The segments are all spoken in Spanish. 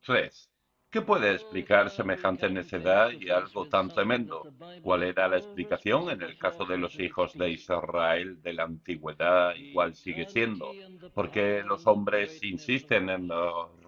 3. ¿Qué puede explicar semejante necedad y algo tan tremendo? ¿Cuál era la explicación en el caso de los hijos de Israel de la antigüedad y cuál sigue siendo? ¿Por qué los hombres insisten en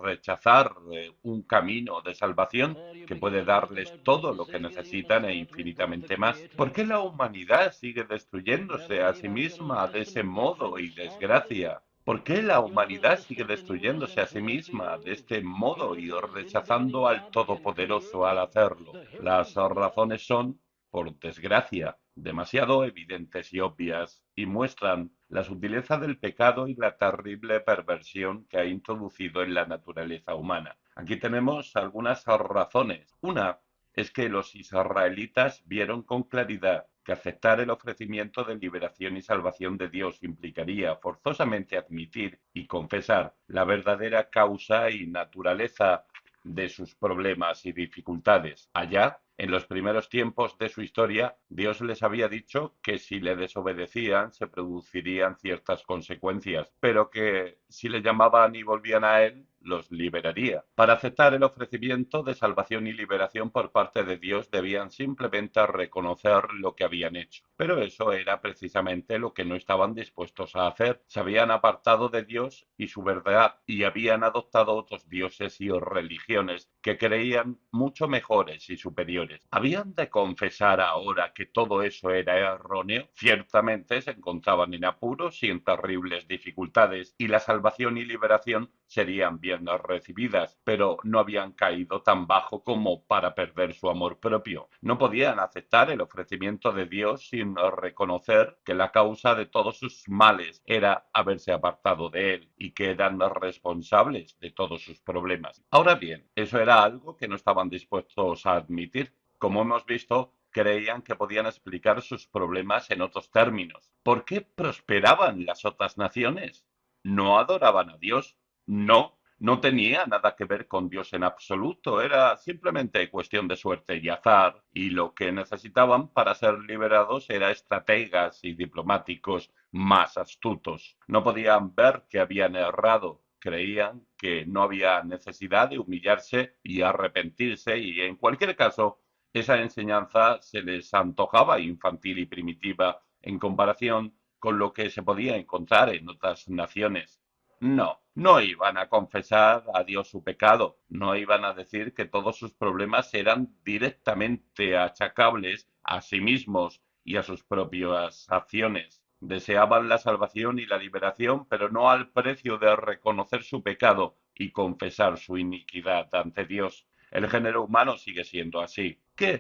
rechazar un camino de salvación que puede darles todo lo que necesitan e infinitamente más? ¿Por qué la humanidad sigue destruyéndose a sí misma de ese modo y desgracia? ¿Por qué la humanidad sigue destruyéndose a sí misma de este modo y rechazando al Todopoderoso al hacerlo? Las razones son, por desgracia, demasiado evidentes y obvias, y muestran la sutileza del pecado y la terrible perversión que ha introducido en la naturaleza humana. Aquí tenemos algunas razones. Una es que los israelitas vieron con claridad que aceptar el ofrecimiento de liberación y salvación de Dios implicaría forzosamente admitir y confesar la verdadera causa y naturaleza de sus problemas y dificultades. Allá, en los primeros tiempos de su historia, Dios les había dicho que si le desobedecían se producirían ciertas consecuencias, pero que si le llamaban y volvían a Él, los liberaría. Para aceptar el ofrecimiento de salvación y liberación por parte de Dios debían simplemente reconocer lo que habían hecho. Pero eso era precisamente lo que no estaban dispuestos a hacer. Se habían apartado de Dios y su verdad y habían adoptado otros dioses y religiones que creían mucho mejores y superiores. ¿Habían de confesar ahora que todo eso era erróneo? Ciertamente se encontraban en apuros y en terribles dificultades, y la salvación y liberación serían bien recibidas, pero no habían caído tan bajo como para perder su amor propio. No podían aceptar el ofrecimiento de Dios sin reconocer que la causa de todos sus males era haberse apartado de Él y que eran responsables de todos sus problemas. Ahora bien, eso era algo que no estaban dispuestos a admitir. Como hemos visto, creían que podían explicar sus problemas en otros términos. ¿Por qué prosperaban las otras naciones? ¿No adoraban a Dios? No, no tenía nada que ver con Dios en absoluto, era simplemente cuestión de suerte y azar, y lo que necesitaban para ser liberados era estrategas y diplomáticos más astutos. No podían ver que habían errado, creían que no había necesidad de humillarse y arrepentirse, y en cualquier caso, esa enseñanza se les antojaba infantil y primitiva en comparación con lo que se podía encontrar en otras naciones. No, no iban a confesar a Dios su pecado, no iban a decir que todos sus problemas eran directamente achacables a sí mismos y a sus propias acciones. Deseaban la salvación y la liberación, pero no al precio de reconocer su pecado y confesar su iniquidad ante Dios. El género humano sigue siendo así. Que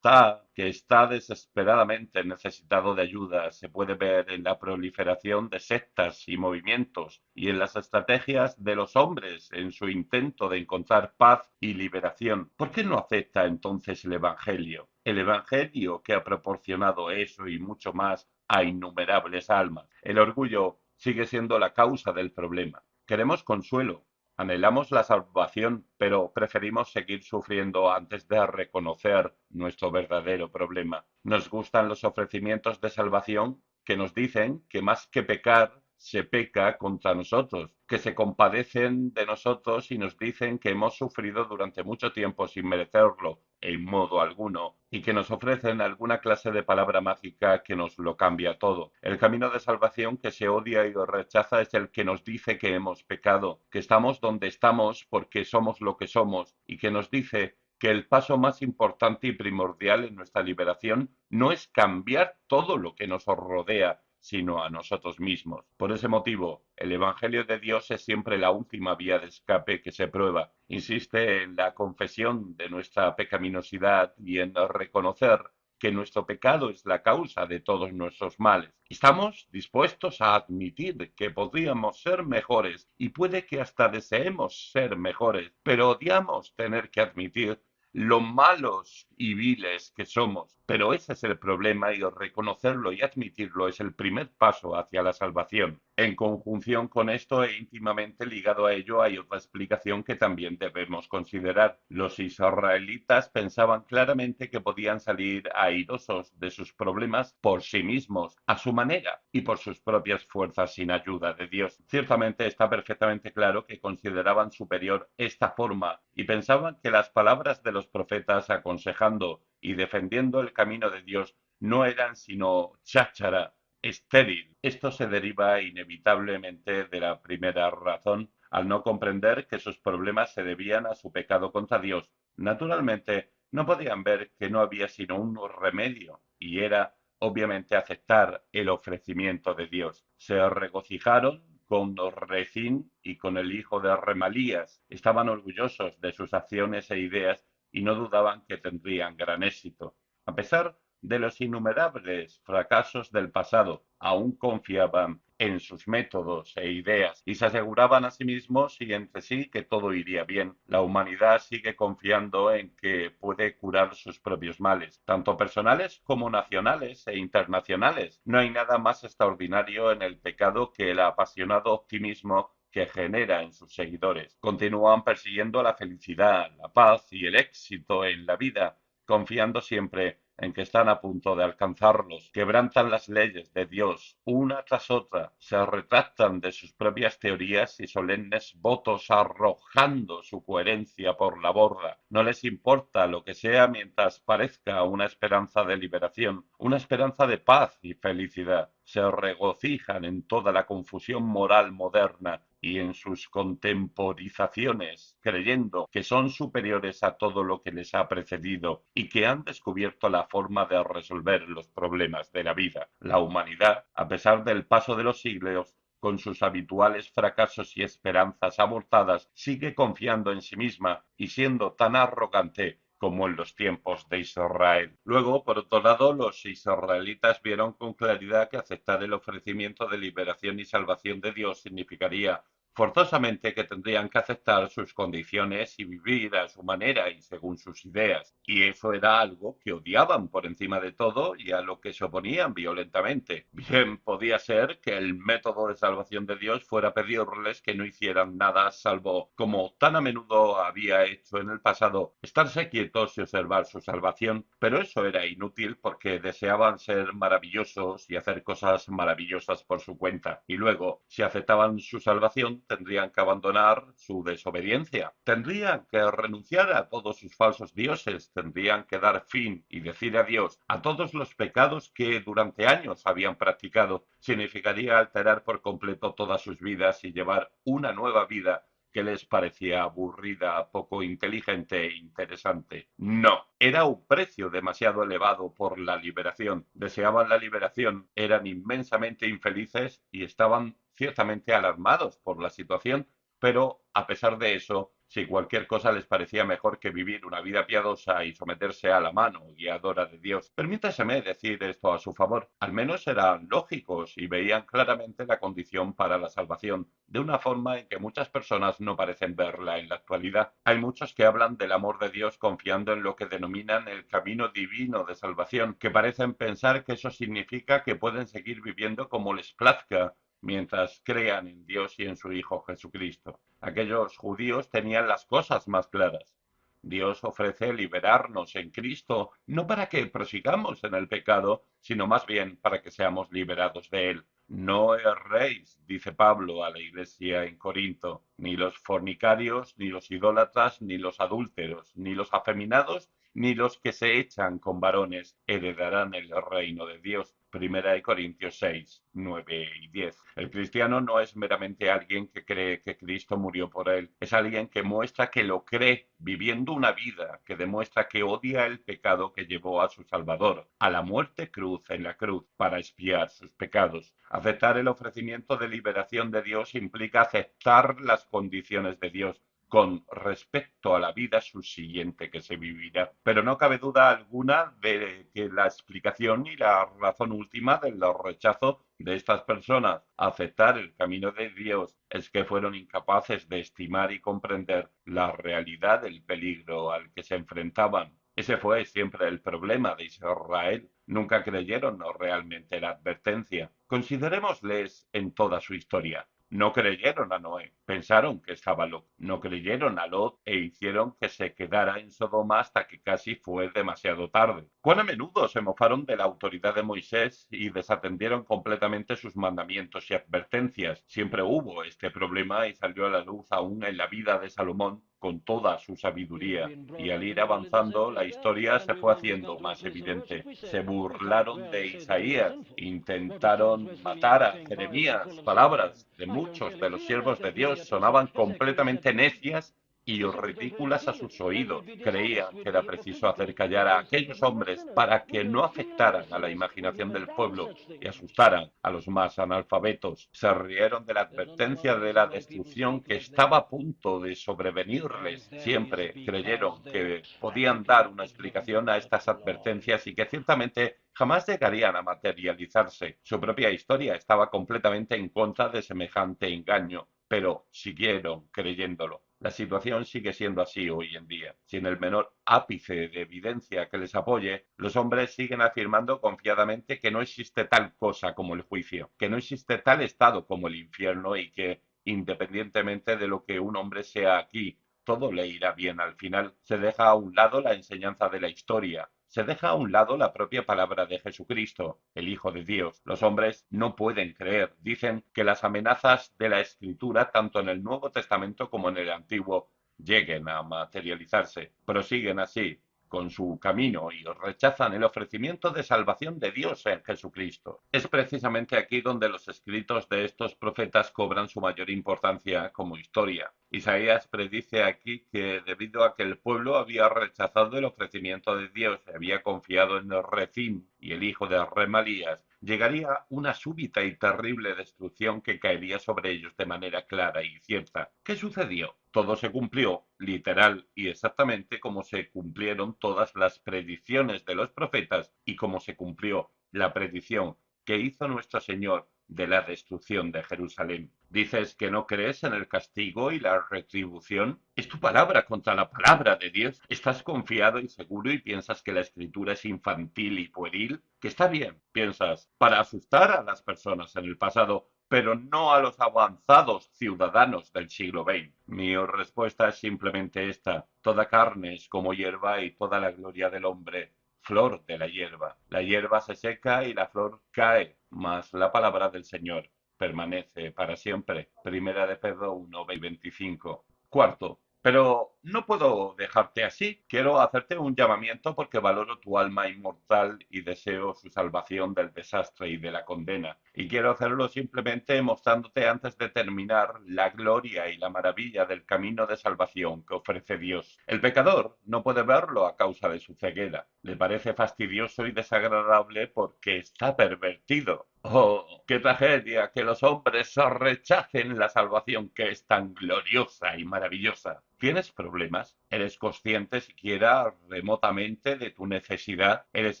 está desesperadamente necesitado de ayuda se puede ver en la proliferación de sectas y movimientos y en las estrategias de los hombres en su intento de encontrar paz y liberación. ¿Por qué no acepta entonces el Evangelio? El Evangelio que ha proporcionado eso y mucho más a innumerables almas. El orgullo sigue siendo la causa del problema. Queremos consuelo, anhelamos la salvación, pero preferimos seguir sufriendo antes de reconocer nuestro verdadero problema. Nos gustan los ofrecimientos de salvación que nos dicen que más que pecar, se peca contra nosotros, que se compadecen de nosotros y nos dicen que hemos sufrido durante mucho tiempo sin merecerlo en modo alguno, y que nos ofrecen alguna clase de palabra mágica que nos lo cambia todo. El camino de salvación que se odia y rechaza es el que nos dice que hemos pecado, que estamos donde estamos porque somos lo que somos, y que nos dice que el paso más importante y primordial en nuestra liberación no es cambiar todo lo que nos rodea, sino a nosotros mismos. Por ese motivo, el Evangelio de Dios es siempre la última vía de escape que se prueba. Insiste en la confesión de nuestra pecaminosidad y en reconocer que nuestro pecado es la causa de todos nuestros males. Estamos dispuestos a admitir que podríamos ser mejores y puede que hasta deseemos ser mejores, pero odiamos tener que admitir lo malos y viles que somos. Pero ese es el problema y reconocerlo y admitirlo es el primer paso hacia la salvación. En conjunción con esto e íntimamente ligado a ello hay otra explicación que también debemos considerar. Los israelitas pensaban claramente que podían salir airosos de sus problemas por sí mismos, a su manera y por sus propias fuerzas sin ayuda de Dios. Ciertamente está perfectamente claro que consideraban superior esta forma y pensaban que las palabras de los profetas aconsejando y defendiendo el camino de Dios no eran sino cháchara estéril. Esto se deriva inevitablemente de la primera razón, al no comprender que sus problemas se debían a su pecado contra Dios. Naturalmente, no podían ver que no había sino un remedio, y era, obviamente, aceptar el ofrecimiento de Dios. Se regocijaron con Rezín y con el hijo de Remalías. Estaban orgullosos de sus acciones e ideas y no dudaban que tendrían gran éxito. A pesar de los innumerables fracasos del pasado, aún confiaban en sus métodos e ideas y se aseguraban a sí mismos y entre sí que todo iría bien. La humanidad sigue confiando en que puede curar sus propios males, tanto personales como nacionales e internacionales. No hay nada más extraordinario en el pecado que el apasionado optimismo que genera en sus seguidores. Continúan persiguiendo la felicidad, la paz y el éxito en la vida, confiando siempre en que están a punto de alcanzarlos, quebrantan las leyes de Dios una tras otra, se retractan de sus propias teorías y solemnes votos arrojando su coherencia por la borda. No les importa lo que sea mientras parezca una esperanza de liberación, una esperanza de paz y felicidad. Se regocijan en toda la confusión moral moderna y en sus contemporizaciones, creyendo que son superiores a todo lo que les ha precedido y que han descubierto la forma de resolver los problemas de la vida. La humanidad, a pesar del paso de los siglos, con sus habituales fracasos y esperanzas abortadas, sigue confiando en sí misma y siendo tan arrogante como en los tiempos de Israel. Luego, por otro lado, los israelitas vieron con claridad que aceptar el ofrecimiento de liberación y salvación de Dios significaría forzosamente que tendrían que aceptar sus condiciones y vivir a su manera y según sus ideas. Y eso era algo que odiaban por encima de todo y a lo que se oponían violentamente. Bien podía ser que el método de salvación de Dios fuera pedirles que no hicieran nada salvo, como tan a menudo había hecho en el pasado, estarse quietos y observar su salvación, pero eso era inútil porque deseaban ser maravillosos y hacer cosas maravillosas por su cuenta. Y luego, si aceptaban su salvación, tendrían que abandonar su desobediencia, tendrían que renunciar a todos sus falsos dioses, tendrían que dar fin y decir adiós a todos los pecados que durante años habían practicado. Significaría alterar por completo todas sus vidas y llevar una nueva vida que les parecía aburrida, poco inteligente e interesante. No, era un precio demasiado elevado por la liberación. Deseaban la liberación, eran inmensamente infelices y estaban ciertamente alarmados por la situación, pero a pesar de eso, si cualquier cosa les parecía mejor que vivir una vida piadosa y someterse a la mano guiadora de Dios, permítaseme decir esto a su favor, al menos eran lógicos y veían claramente la condición para la salvación, de una forma en que muchas personas no parecen verla en la actualidad. Hay muchos que hablan del amor de Dios confiando en lo que denominan el camino divino de salvación, que parecen pensar que eso significa que pueden seguir viviendo como les plazca, mientras crean en Dios y en su Hijo Jesucristo. Aquellos judíos tenían las cosas más claras. Dios ofrece liberarnos en Cristo, no para que prosigamos en el pecado, sino más bien para que seamos liberados de él. No erréis, dice Pablo a la iglesia en Corinto, ni los fornicarios, ni los idólatras, ni los adúlteros, ni los afeminados, ni los que se echan con varones heredarán el reino de Dios. Primera de Corintios 6, 9 y 10. El cristiano no es meramente alguien que cree que Cristo murió por él, es alguien que muestra que lo cree, viviendo una vida que demuestra que odia el pecado que llevó a su Salvador a la muerte cruz en la cruz para expiar sus pecados. Aceptar el ofrecimiento de liberación de Dios implica aceptar las condiciones de Dios con respecto a la vida subsiguiente que se vivirá. Pero no cabe duda alguna de que la explicación y la razón última del rechazo de estas personas a aceptar el camino de Dios es que fueron incapaces de estimar y comprender la realidad del peligro al que se enfrentaban. Ese fue siempre el problema de Israel. Nunca creyeron realmente la advertencia. Considerémosles en toda su historia. No creyeron a Noé, pensaron que estaba loco. No creyeron a Lot e hicieron que se quedara en Sodoma hasta que casi fue demasiado tarde. Cuán a menudo se mofaron de la autoridad de Moisés y desatendieron completamente sus mandamientos y advertencias. Siempre hubo este problema y salió a la luz aún en la vida de Salomón con toda su sabiduría. Y al ir avanzando, la historia se fue haciendo más evidente. Se burlaron de Isaías, intentaron matar a Jeremías. Palabras de muchos de los siervos de Dios sonaban completamente necias y ridículas a sus oídos. Creían que era preciso hacer callar a aquellos hombres para que no afectaran a la imaginación del pueblo y asustaran a los más analfabetos. Se rieron de la advertencia de la destrucción que estaba a punto de sobrevenirles. Siempre creyeron que podían dar una explicación a estas advertencias y que ciertamente jamás llegarían a materializarse. Su propia historia estaba completamente en contra de semejante engaño, pero siguieron creyéndolo. La situación sigue siendo así hoy en día. Sin el menor ápice de evidencia que les apoye, los hombres siguen afirmando confiadamente que no existe tal cosa como el juicio, que no existe tal estado como el infierno y que, independientemente de lo que un hombre sea aquí, todo le irá bien al final. Se deja a un lado la enseñanza de la historia, se deja a un lado la propia palabra de Jesucristo, el Hijo de Dios. Los hombres no pueden creer. Dicen que las amenazas de la Escritura, tanto en el Nuevo Testamento como en el Antiguo, lleguen a materializarse. Prosiguen así con su camino y rechazan el ofrecimiento de salvación de Dios en Jesucristo. Es precisamente aquí donde los escritos de estos profetas cobran su mayor importancia como historia. Isaías predice aquí que debido a que el pueblo había rechazado el ofrecimiento de Dios y había confiado en Rezín y el hijo de Remalías, llegaría una súbita y terrible destrucción que caería sobre ellos de manera clara y cierta. ¿Qué sucedió? Todo se cumplió, literal y exactamente como se cumplieron todas las predicciones de los profetas y como se cumplió la predicción que hizo nuestro Señor de la destrucción de Jerusalén. ¿Dices que no crees en el castigo y la retribución? ¿Es tu palabra contra la palabra de Dios? ¿Estás confiado y seguro y piensas que la escritura es infantil y pueril? Que está bien, piensas, para asustar a las personas en el pasado, pero no a los avanzados ciudadanos del siglo XX. Mi respuesta es simplemente esta. Toda carne es como hierba y toda la gloria del hombre flor de la hierba. La hierba se seca y la flor cae, mas la palabra del Señor permanece para siempre. Primera de Pedro 1:25. Cuarto, pero no puedo dejarte así. Quiero hacerte un llamamiento porque valoro tu alma inmortal y deseo su salvación del desastre y de la condena. Y quiero hacerlo simplemente mostrándote antes de terminar la gloria y la maravilla del camino de salvación que ofrece Dios. El pecador no puede verlo a causa de su ceguera. Le parece fastidioso y desagradable porque está pervertido. Oh, qué tragedia que los hombres rechacen la salvación que es tan gloriosa y maravillosa. ¿Tienes problemas? ¿Eres consciente siquiera remotamente de tu necesidad? ¿Eres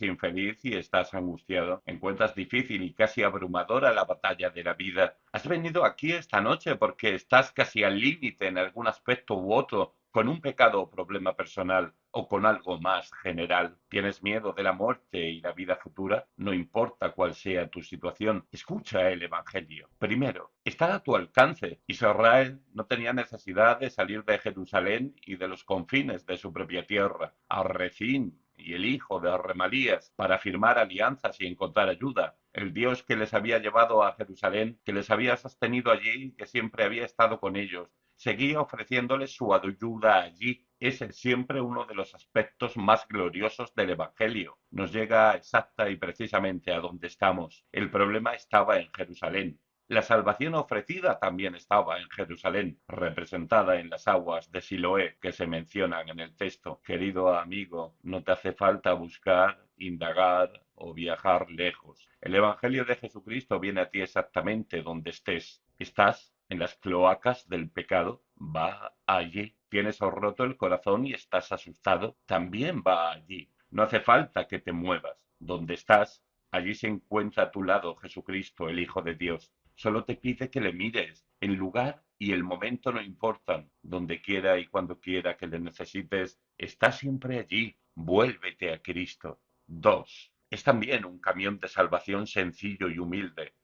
infeliz y estás angustiado? ¿Encuentras difícil y casi abrumadora la batalla de la vida? ¿Has venido aquí esta noche porque estás casi al límite en algún aspecto u otro, con un pecado o problema personal o con algo más general? ¿Tienes miedo de la muerte y la vida futura? No importa cuál sea tu situación, escucha el Evangelio. Primero, está a tu alcance. Israel no tenía necesidad de salir de Jerusalén y de los confines de su propia tierra. A Rezín y el hijo de Remalías para firmar alianzas y encontrar ayuda. El Dios que les había llevado a Jerusalén, que les había sostenido allí y que siempre había estado con ellos, seguía ofreciéndoles su ayuda allí. Ese es siempre uno de los aspectos más gloriosos del Evangelio. Nos llega exacta y precisamente a donde estamos. El problema estaba en Jerusalén. La salvación ofrecida también estaba en Jerusalén, representada en las aguas de Siloé que se mencionan en el texto. Querido amigo, no te hace falta buscar, indagar o viajar lejos. El Evangelio de Jesucristo viene a ti exactamente donde estés. ¿Estás en las cloacas del pecado? Va allí. ¿Tienes roto el corazón y estás asustado? También va allí. No hace falta que te muevas. Donde estás, allí se encuentra a tu lado Jesucristo, el Hijo de Dios. Solo te pide que le mires. El lugar y el momento no importan. Donde quiera y cuando quiera que le necesites, está siempre allí. Vuélvete a Cristo. 2. Es también un camión de salvación sencillo y humilde.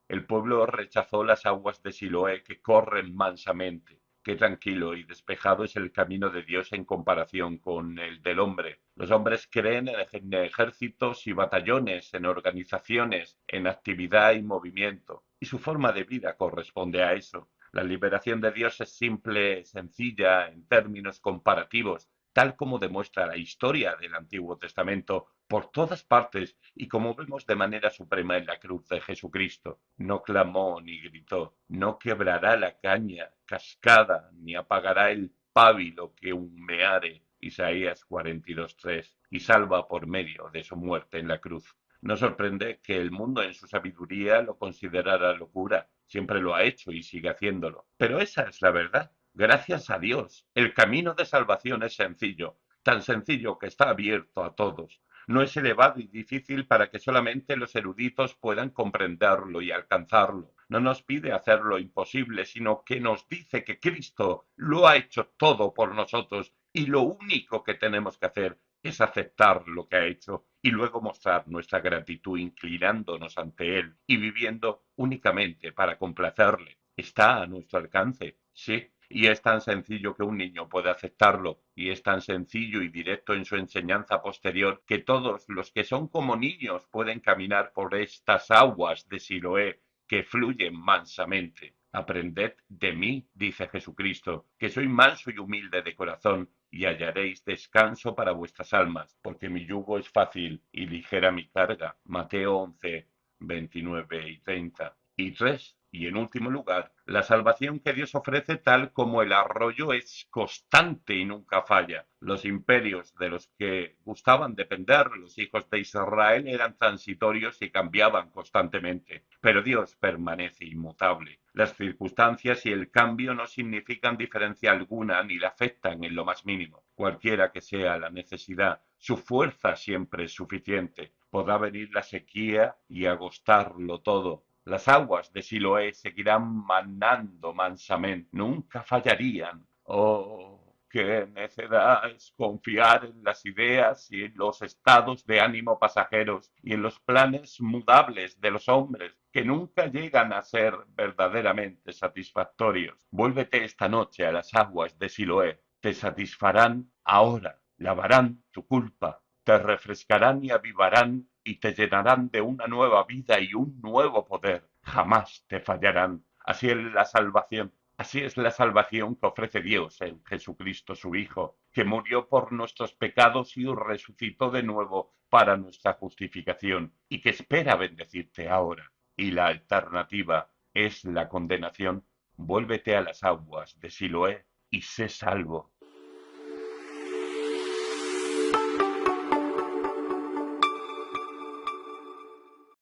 El pueblo rechazó las aguas de Siloé que corren mansamente. Qué tranquilo y despejado es el camino de Dios en comparación con el del hombre. Los hombres creen en ejércitos y batallones, en organizaciones, en actividad y movimiento, y su forma de vida corresponde a eso. La liberación de Dios es simple, sencilla, en términos comparativos, tal como demuestra la historia del Antiguo Testamento por todas partes y como vemos de manera suprema en la cruz de Jesucristo. No clamó ni gritó, no quebrará la caña cascada, ni apagará el pábilo que humeare. Isaías 42:3, y salva por medio de su muerte en la cruz. No sorprende que el mundo en su sabiduría lo considerara locura. Siempre lo ha hecho y sigue haciéndolo. Pero esa es la verdad. Gracias a Dios, el camino de salvación es sencillo, tan sencillo que está abierto a todos. No es elevado y difícil para que solamente los eruditos puedan comprenderlo y alcanzarlo. No nos pide hacer lo imposible, sino que nos dice que Cristo lo ha hecho todo por nosotros y lo único que tenemos que hacer es aceptar lo que ha hecho y luego mostrar nuestra gratitud inclinándonos ante Él y viviendo únicamente para complacerle. Está a nuestro alcance, sí, y es tan sencillo que un niño puede aceptarlo, y es tan sencillo y directo en su enseñanza posterior que todos los que son como niños pueden caminar por estas aguas de Siloé que fluyen mansamente. Aprended de mí, dice Jesucristo, que soy manso y humilde de corazón, y hallaréis descanso para vuestras almas, porque mi yugo es fácil y ligera mi carga. Mateo 11, 29 y 30. Y tres, y en último lugar, la salvación que Dios ofrece tal como el arroyo es constante y nunca falla. Los imperios de los que gustaban depender los hijos de Israel eran transitorios y cambiaban constantemente, pero Dios permanece inmutable. Las circunstancias y el cambio no significan diferencia alguna ni le afectan en lo más mínimo. Cualquiera que sea la necesidad, su fuerza siempre es suficiente. Podrá venir la sequía y agostarlo todo. Las aguas de Siloé seguirán manando mansamente, nunca fallarían. Oh, qué necedad es confiar en las ideas y en los estados de ánimo pasajeros y en los planes mudables de los hombres que nunca llegan a ser verdaderamente satisfactorios. Vuélvete esta noche a las aguas de Siloé, te satisfarán ahora, lavarán tu culpa, te refrescarán y avivarán y te llenarán de una nueva vida y un nuevo poder. Jamás te fallarán. Así es la salvación que ofrece Dios en Jesucristo su Hijo, que murió por nuestros pecados y resucitó de nuevo para nuestra justificación y que espera bendecirte ahora. Y la alternativa es la condenación. Vuélvete a las aguas de Siloé y sé salvo.